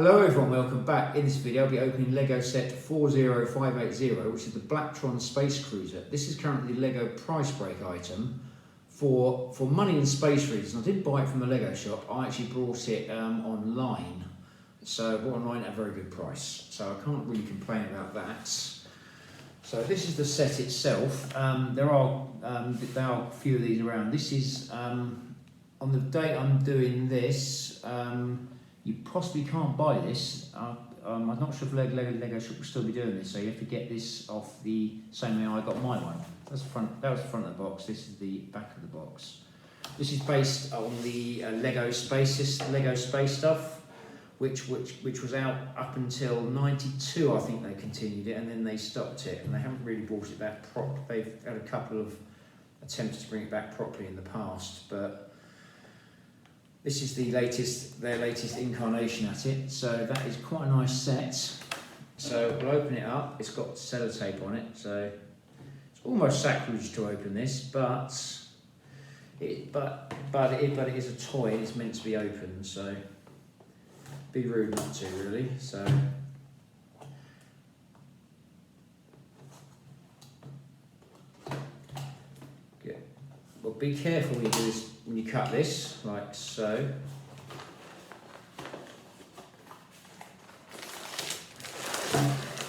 Hello everyone, welcome back. In this video I'll be opening Lego set 40580, which is the Blacktron Space Cruiser. This is currently the Lego price break item for money and space reasons. I didn't buy it from the Lego shop, I actually bought it online. So I bought online at a very good price, so I can't really complain about that. So this is the set itself. There are a few of these around. This is, on the date I'm doing this, you possibly can't buy this. I'm not sure if Lego shop will still be doing this, so you have to get this off the same way I got my one. That was the front of the box, this is the back of the box. This is based on the Lego space stuff, which was out up until '92, I think they continued it, and then they stopped it, and they haven't really brought it back They've had a couple of attempts to bring it back properly in the past, but this is their latest incarnation at it, so that is quite a nice set. So we'll open it up. It's got sellotape on it, so it's almost sacrilege to open this, but it is a toy. It's meant to be opened, so be rude not to, really. So well, be careful when you do this. When you cut this, like so.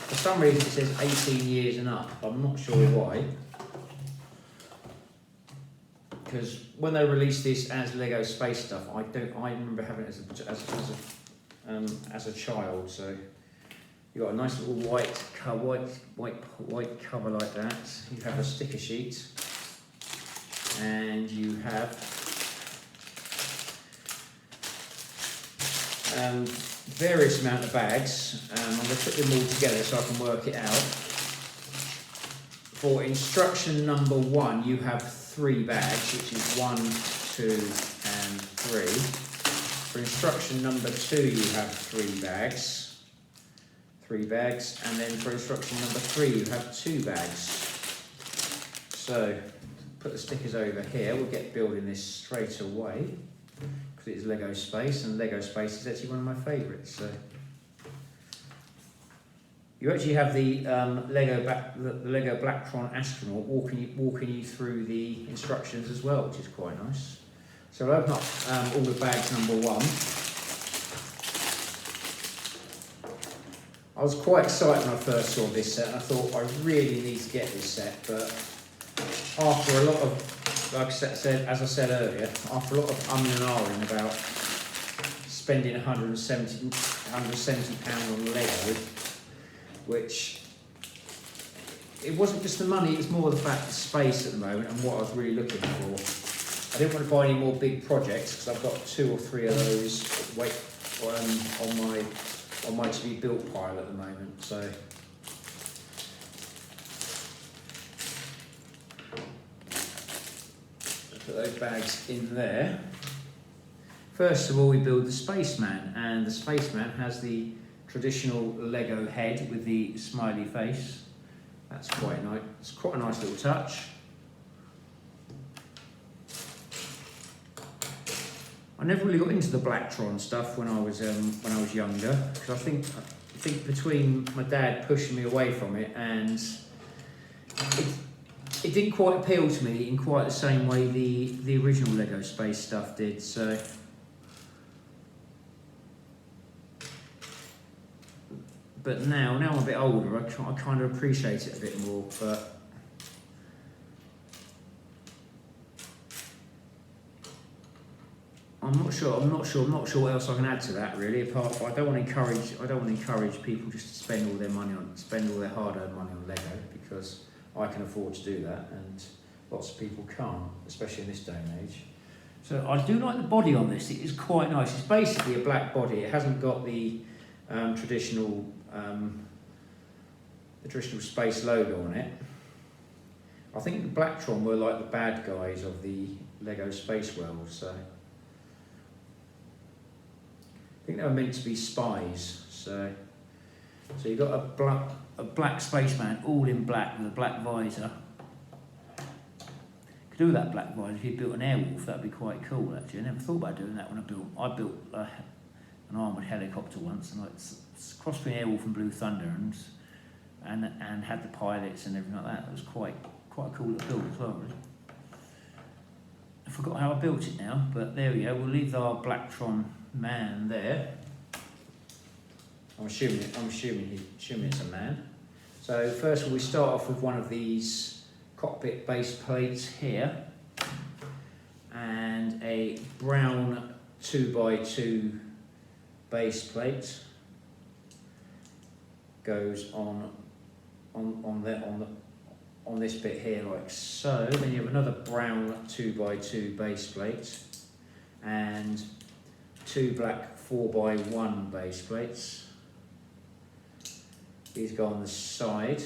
For some reason it says 18 years and up. I'm not sure why. Because when they released this as Lego space stuff, I remember having it as a child. So you got a nice little white cover like that. You have a sticker sheet, and you have various amount of bags. I'm going to put them all together so I can work it out. For instruction number 1, you have 3 bags, which is 1, 2, and 3. For instruction number 2, you have 3 bags, and then for instruction number 3, you have 2 bags. So put the stickers over here. We'll get building this straight away, because it is Lego Space, and Lego Space is actually one of my favourites. So you actually have the Lego Blacktron astronaut walking you through the instructions as well, which is quite nice. So I'll open up all the bags number 1. I was quite excited when I first saw this set, and I thought I really need to get this set, but after a lot of, as I said earlier, after a lot of and ahhing about spending £170 on Lego, which it wasn't just the money, it was more the fact of space at the moment and what I was really looking for. I didn't want to buy any more big projects because I've got 2 or 3 of those on my to be built pile at the moment. So put those bags in there. First of all, we build the spaceman, and the spaceman has the traditional Lego head with the smiley face. That's quite nice. It's quite a nice little touch. I never really got into the Blacktron stuff when I was younger, because I think between my dad pushing me away from it and it didn't quite appeal to me in quite the same way the original Lego space stuff did. So but now I'm a bit older, I kind of appreciate it a bit more. But I'm not sure what else I can add to that, really. Apart from I don't want to encourage people just to spend all their hard-earned money on Lego, because I can afford to do that, and lots of people can't, especially in this day and age. So I do like the body on this. It is quite nice. It's basically a black body. It hasn't got the traditional space logo on it. I think the Blacktron were like the bad guys of the Lego space world. So I think they were meant to be spies. So you've got a black spaceman, all in black, with a black visor. Could do that black visor if you built an airwolf. That'd be quite cool, actually. I never thought about doing that when I built an armoured helicopter once, and like cross between Airwolf and Blue Thunder, and had the pilots and everything like that. It was quite a cool little build as well, really. I forgot how I built it now, but there we go. We'll leave our Blacktron man there. I'm assuming it's a man. So first of all, we start off with one of these cockpit base plates here, and a brown 2x2 base plate goes on this bit here, like so. Then you have another brown 2x2 base plate and two black 4x1 base plates. These go on the side.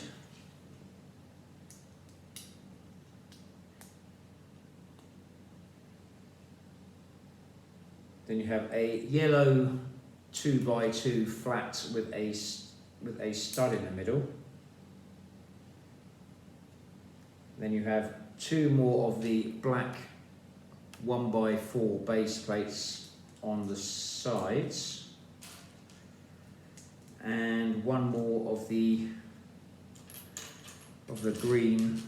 Then you have a yellow 2x2 flat with a stud in the middle. Then you have two more of the black 1x4 base plates on the sides, and one more of the green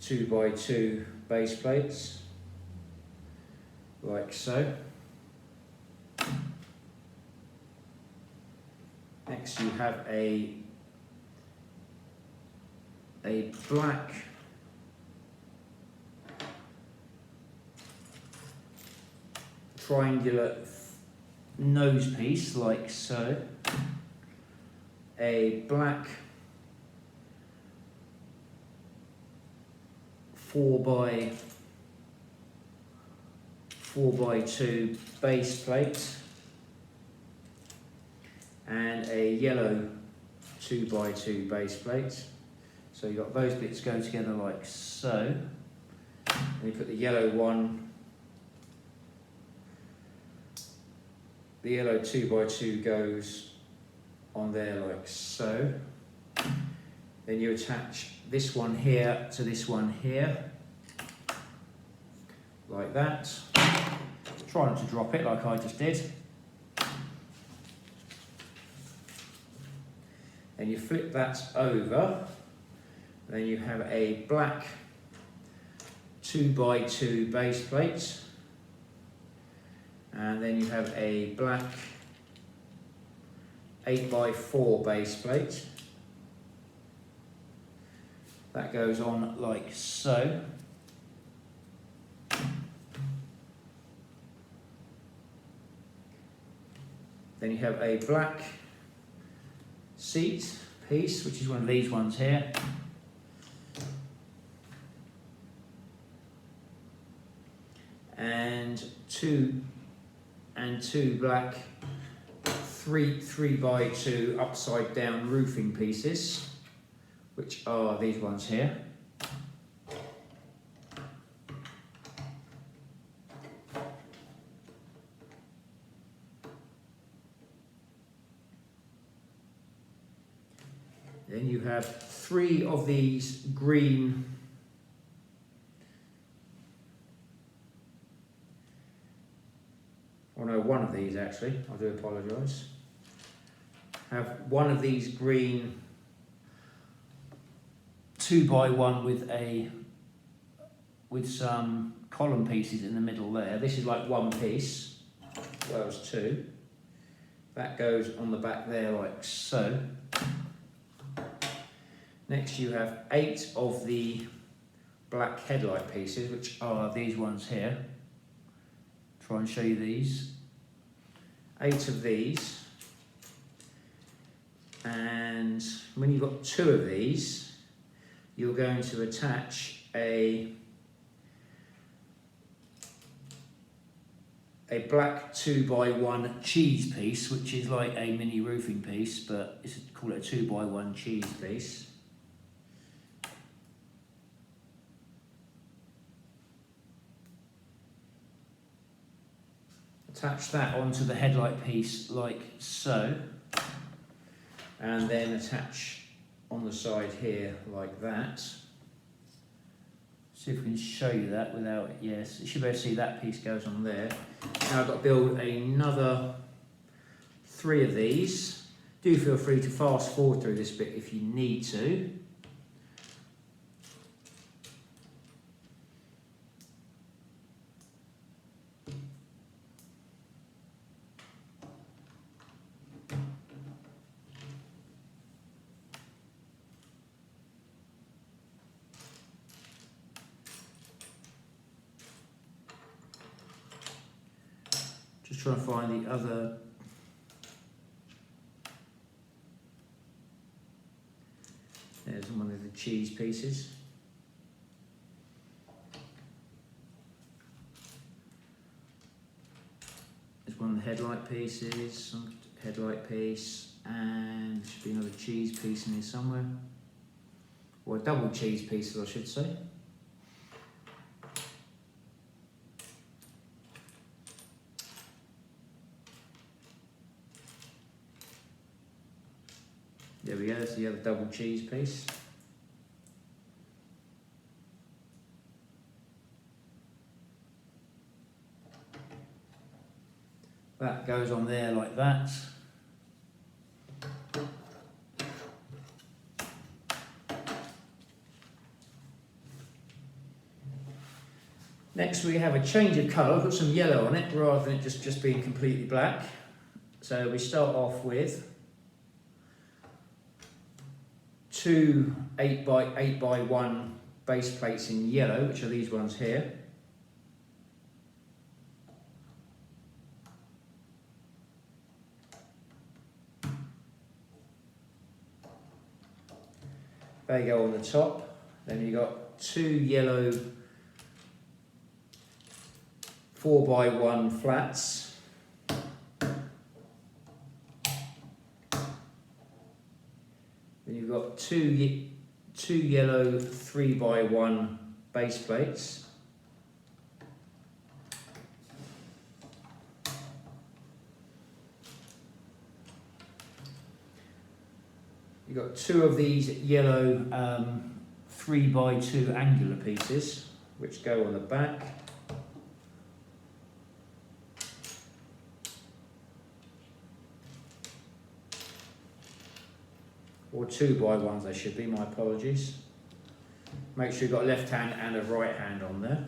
2x2 base plates, like so. Next you have a black triangular nose piece, like so. A black 4x2 base plate, and a yellow 2x2 base plate. So you've got those bits go together like so. And you put the yellow one, the yellow 2x2 goes on there like so. Then you attach this one here to this one here, like that. Try not to drop it like I just did. Then you flip that over. Then you have a black 2x2 base plate, and then you have a black 8x4 base plate. That goes on like so. Then you have a black seat piece, which is one of these ones here. And two black 3x2 upside down roofing pieces, which are these ones here. Then you have three of these green one of these actually, I do apologise. Have one of these green 2x1 with some column pieces in the middle there. This is like one piece, well it's two. That goes on the back there like so. Next you have 8 of the black headlight pieces, which are these ones here. Try and show you these. 8 of these. And when you've got 2 of these, you're going to attach a black 2x1 cheese piece, which is like a mini roofing piece, but it's call it a 2x1 cheese piece. Attach that onto the headlight piece like so, and then attach on the side here like that. See if we can show you that without, yes, you should be able to see that piece goes on there. Now I've got to build another 3 of these. Do feel free to fast forward through this bit if you need to. Just trying to find the other. There's one of the cheese pieces. There's one of the headlight pieces, some headlight piece, and there should be another cheese piece in here somewhere. Or a double cheese piece, I should say. There we go, that's the other double cheese piece. That goes on there like that. Next we have a change of colour. I've got some yellow on it rather than it just being completely black. So we start off with 2 8x1 base plates in yellow, which are these ones here. They go on the top. Then you've got 2 yellow 4x1 flats. Then you've got two yellow 3x1 base plates. You've got 2 of these yellow 3x2 angular pieces, which go on the back. Or 2x1s they should be, my apologies. Make sure you've got a left hand and a right hand on there.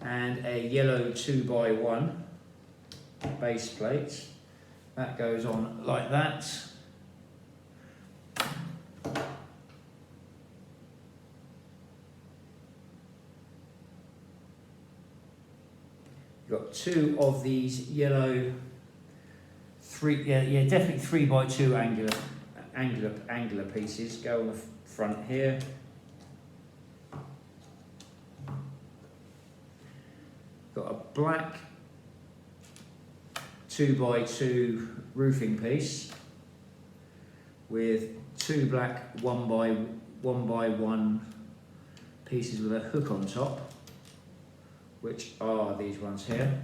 And a yellow 2x1 base plate. That goes on like that. You've got 2 of these yellow definitely 3x2 angular pieces go on the front here. Got a black 2x2 roofing piece with 2 black 1x1 pieces with a hook on top, which are these ones here.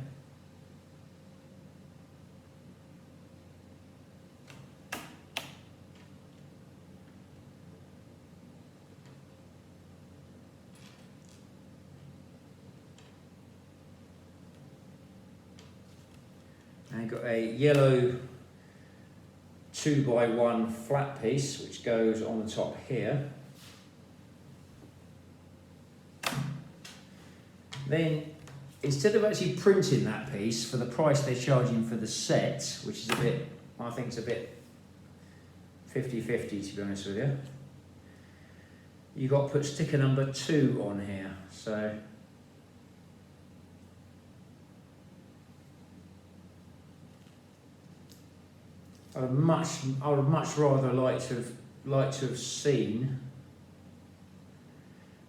And you've got a yellow 2x1 flat piece which goes on the top here. Then, instead of actually printing that piece for the price they're charging for the set, which is a bit, I think it's a bit 50-50 to be honest with you, you've got to put sticker number 2 on here. So I would much rather like to have seen,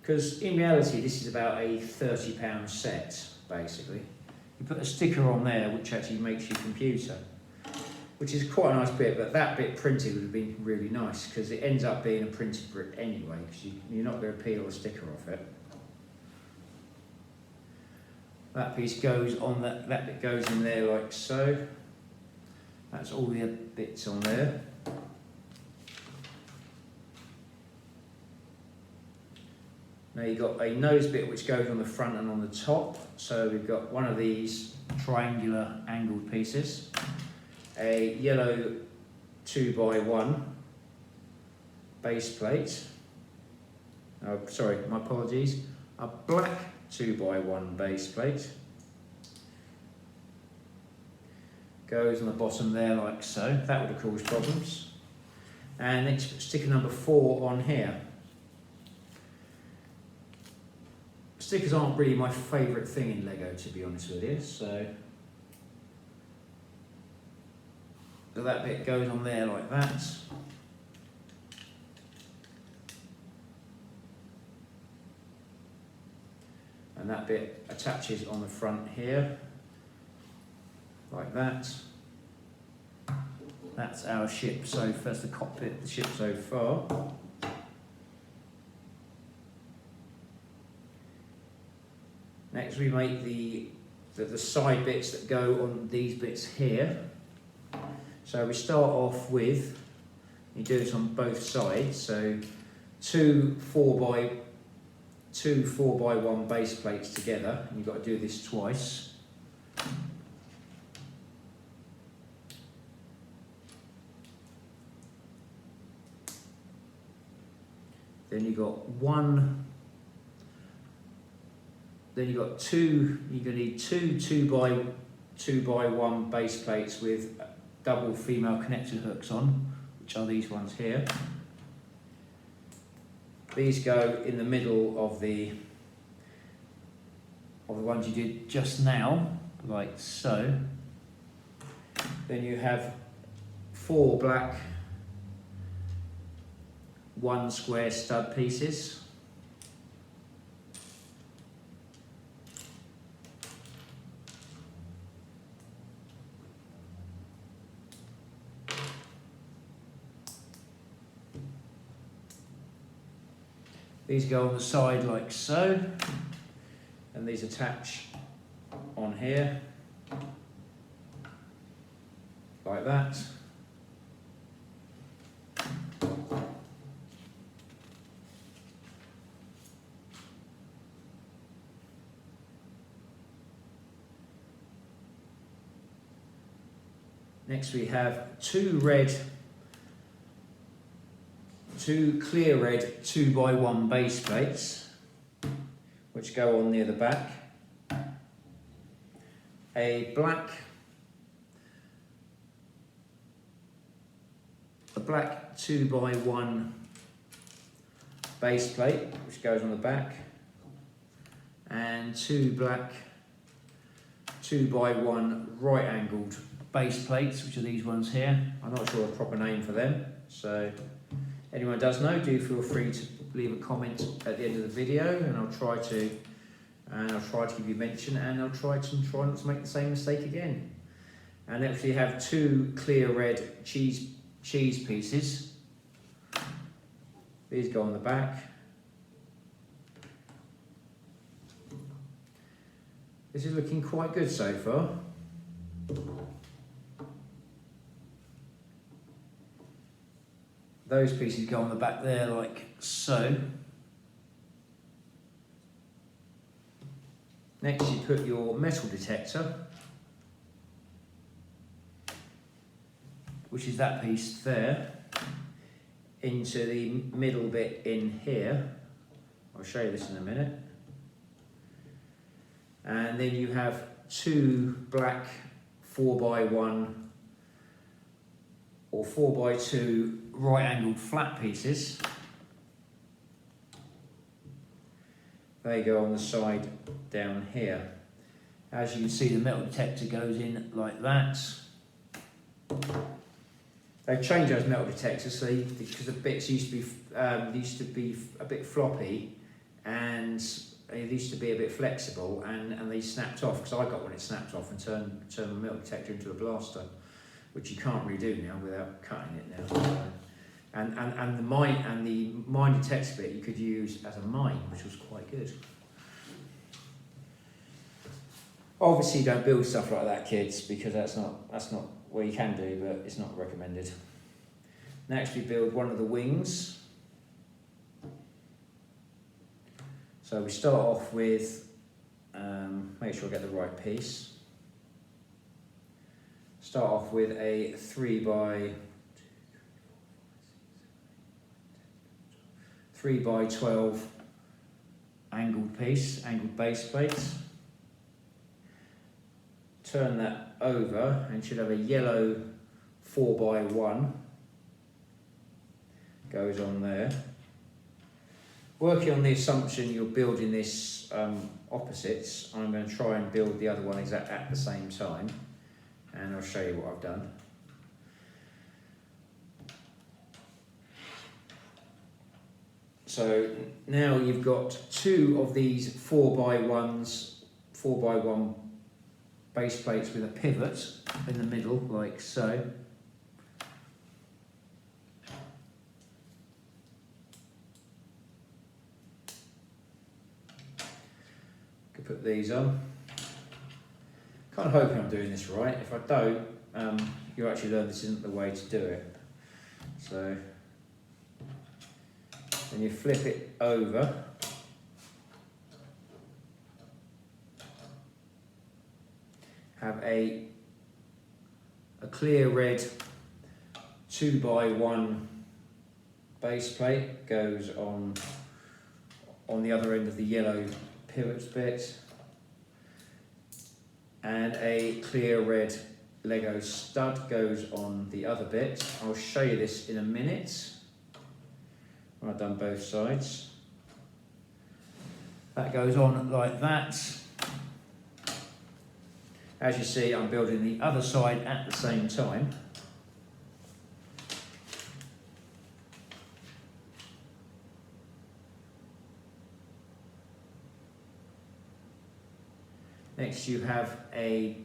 because in reality this is about a £30 set basically. You put a sticker on there which actually makes your computer, which is quite a nice bit, but that bit printed would have been really nice because it ends up being a printed brick anyway, because you're not going to peel a sticker off it. That piece goes on that bit goes in there like so. That's all the bits on there. Now you've got a nose bit which goes on the front and on the top. So we've got one of these triangular angled pieces, a yellow 2x1 base plate. Oh, sorry, my apologies. A black 2x1 base plate. Goes on the bottom there like so. That would have caused problems. And next, sticker number 4 on here. Stickers aren't really my favourite thing in Lego, to be honest with you, so that bit goes on there like that. And that bit attaches on the front here, like that. That's our ship so far, that's the cockpit of the ship so far. Next we make the side bits that go on these bits here. So we start off with, you do this on both sides, so two 4x1 base plates together, and you've got to do this twice. Then you've got two, you're going to need two 2x1 base plates with double female connector hooks on, which are these ones here. These go in the middle of the ones you did just now, like so. Then you have 4 black 1 square stud pieces. These go on the side like so, and these attach on here, like that. Next we have two clear red 2x1 base plates, which go on near the back. A black 2x1 base plate, which goes on the back, and 2 black 2x1 right angled base plates, which are these ones here. I'm not sure a proper name for them, so anyone does know, do feel free to leave a comment at the end of the video, and I'll try to give you a mention, and I'll try not to make the same mistake again. And next we have 2 clear red cheese pieces. These go on the back. This is looking quite good so far. Those pieces go on the back there like so. Next you put your metal detector, which is that piece there, into the middle bit in here. I'll show you this in a minute. And then you have 2 black 4x1 or 4x2 right angled flat pieces. They go on the side down here. As you can see, the metal detector goes in like that. They've changed those metal detectors because the bits used to be a bit floppy, and they used to be a bit flexible, and they snapped off, because I got one, it snapped off and turned the metal detector into a blaster, which you can't redo now without cutting it now. And the mine detector bit you could use as a mine, which was quite good. Obviously, don't build stuff like that, kids, because that's not well, you can do, but it's not recommended. Next, we build one of the wings. So we start off with, make sure I get the right piece. Start off with a 3 by 12 angled piece, angled base plate. Turn that over and should have a yellow 4 by 1 goes on there. Working on the assumption you're building this opposites, I'm going to try and build the other one exactly at the same time, and I'll show you what I've done. So now you've got 2 of these 4 by 1 base plates with a pivot in the middle, like so. Could put these on. Kind of hoping I'm doing this right. If I don't, you actually learn this isn't the way to do it. So then you flip it over. Have a clear red 2 by 1 base plate goes on the other end of the yellow pivot bit, and a clear red Lego stud goes on the other bit. I'll show you this in a minute when I've done both sides. That goes on like that. As you see, I'm building the other side at the same time. Next you have a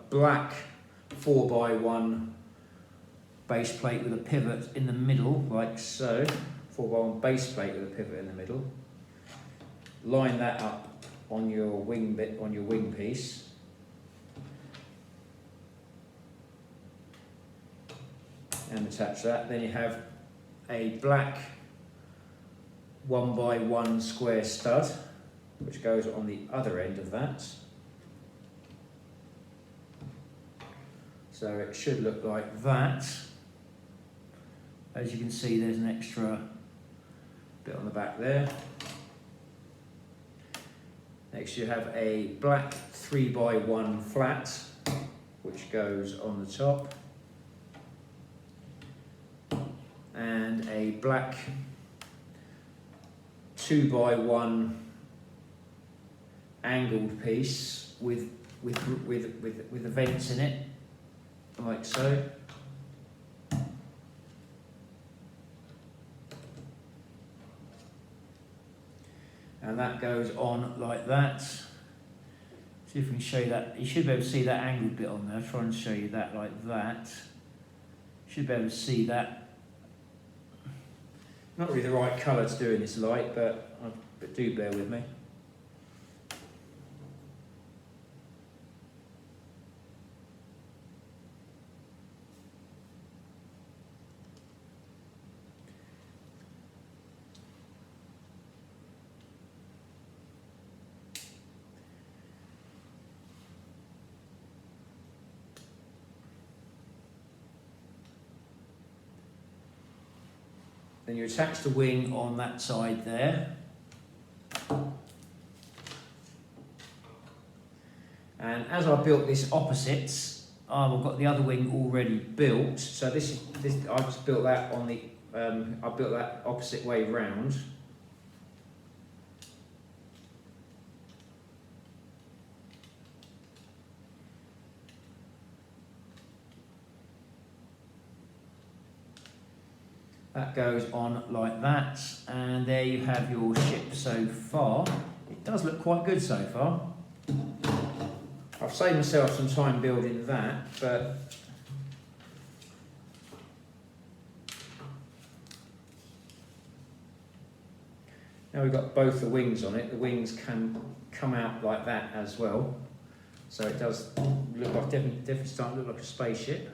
black 4 by 1 base plate with a pivot in the middle, like so. 4 by 1 base plate with a pivot in the middle. Line that up on your wing bit, on your wing piece. And attach that. Then you have a black 1 by 1 square stud, which goes on the other end of that. So it should look like that. As you can see, there's an extra bit on the back there. Next you have a black 3 by 1 flat, which goes on the top. And a black 2 by 1 angled piece with the vents in it, like so. And that goes on like that. See if we can show you that. You should be able to see that angled bit on there. I'll try and show you that like that. Should be able to see that. Not really the right colour to do in this light, but do bear with me. Then you attach the wing on that side there. And as I built this opposites, I've got the other wing already built. So this I just built that on the I built that opposite way round. That goes on like that, and there you have your ship so far. It does look quite good so far. I've saved myself some time building that, but now we've got both the wings on it. The wings can come out like that as well, so it does look like definitely starting to look like a spaceship.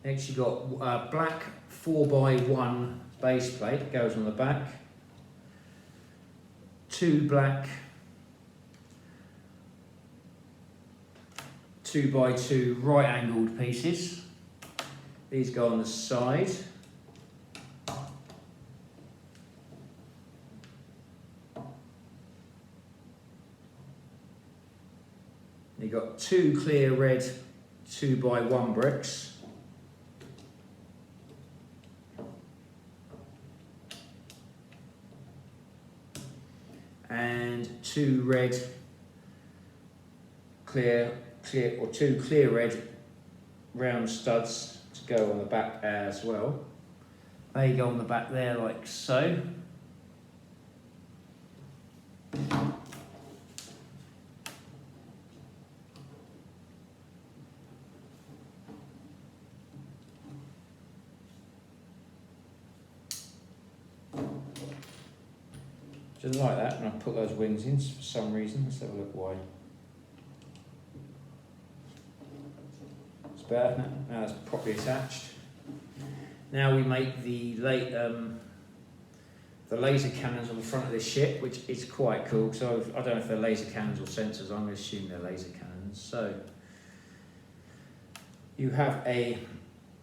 Next you've got a black 4x1 base plate, goes on the back. 2 black 2x2 right angled pieces. These go on the side. You've got 2 clear red 2x1 bricks. And 2 red or 2 clear red round studs to go on the back as well. They go on the back there like so. Didn't like that when I put those wings in for some reason. Let's have a look why. It's better now it's properly attached. Now we make the laser cannons on the front of this ship, which is quite cool. So I don't know if they're laser cannons or sensors. I'm going to assume they're laser cannons. So you have a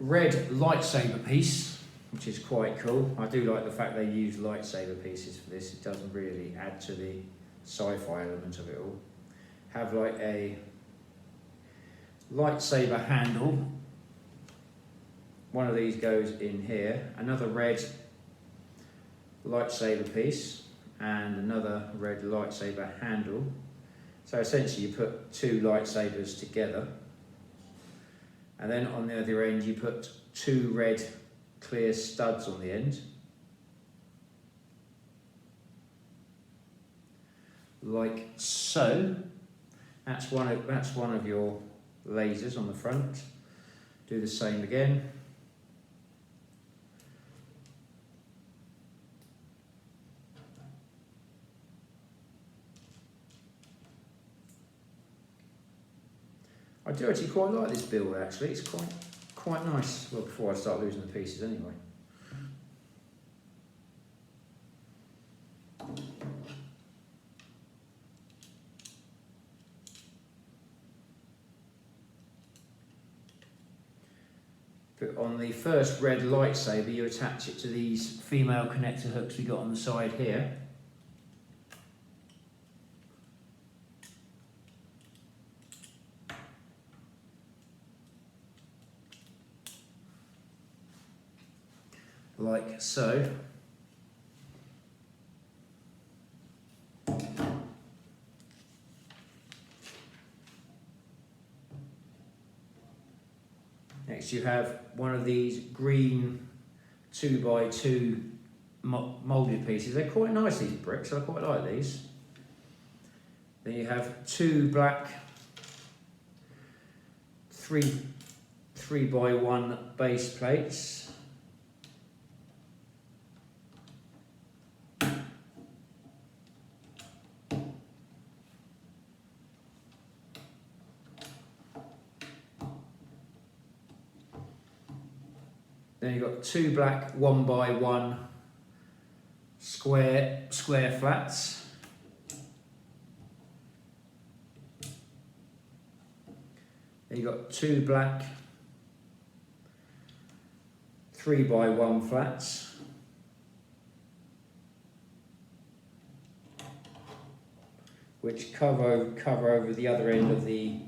red lightsaber piece, which is quite cool. I do like the fact they use lightsaber pieces for this. It doesn't really add to the sci-fi element of it all. Have like a lightsaber handle. One of these goes in here. Another red lightsaber piece and another red lightsaber handle. So essentially you put 2 lightsabers together. And then on the other end you put 2 red clear studs on the end, like so. That's one of your lasers on the front. Do the same again. I do actually quite like this build. Actually, it's quite nice. Well, before I start losing the pieces anyway. But on the first red lightsaber, you attach it to these female connector hooks we got on the side here. Like so. Next you have one of these green 2x2 moulded pieces. They're quite nice, these bricks. I quite like these. Then you have 2 black 3x1 base plates. Then you've got 2 black 1x1 square flats. Then you've got 2 black 3x1 flats. Which cover over the other end of the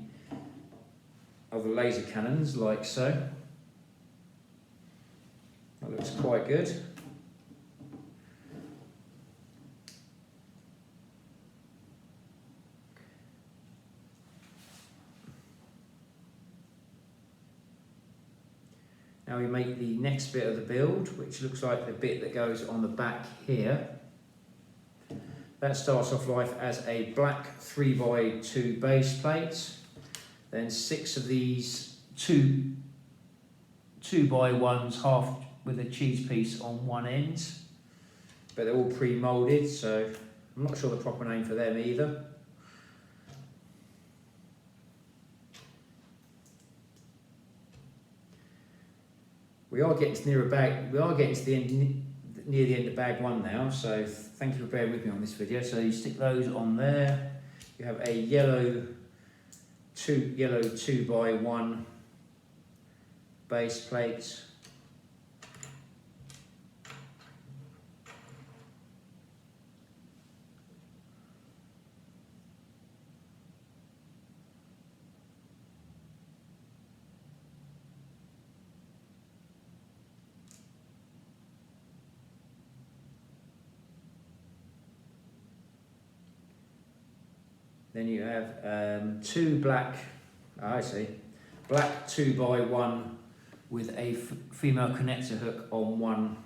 laser cannons, like so. That looks quite good. Now we make the next bit of the build, which looks like the bit that goes on the back here. That starts off life as a black 3x2 base plate, then 6 of these 2x1s, half with a cheese piece on one end, but they're all pre-moulded, so I'm not sure the proper name for them either. We are getting to near a bag. We are getting to the end, near the end of bag 1 now. So thank you for bearing with me on this video. So you stick those on there. You have a yellow 2x1 base plate. Then you have 2 black, I see, black 2x1 with a female connector hook on one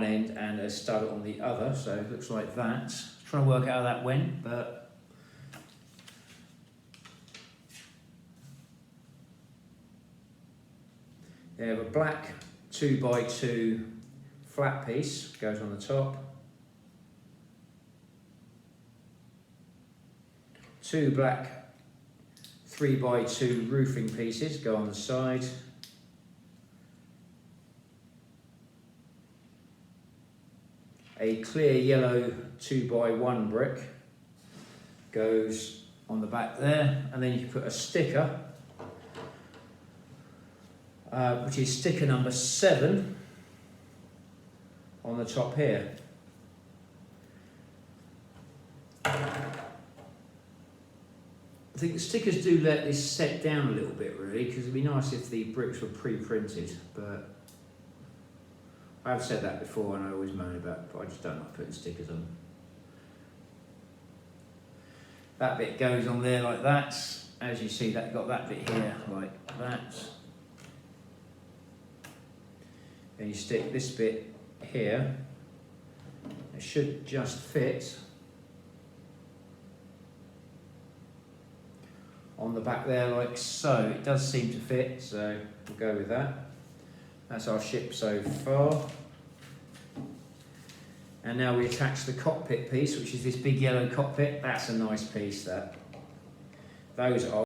end and a stud on the other, so it looks like that. Trying to work out how that went, but you have a black 2x2 flat piece, goes on the top. 2 black 3x2 roofing pieces go on the side. A clear yellow 2x1 brick goes on the back there, and then you can put a sticker, which is sticker number 7 on the top here. I think the stickers do let this set down a little bit, really, because it'd be nice if the bricks were pre-printed, but I've said that before and I always moan about it, but I just don't like putting stickers on. That bit goes on there like that. As you see, that got that bit here like that. And you stick this bit here. It should just fit on the back there like so. It does seem to fit, so we'll go with that. That's our ship so far. And now we attach the cockpit piece, which is this big yellow cockpit. That's a nice piece, that. Those are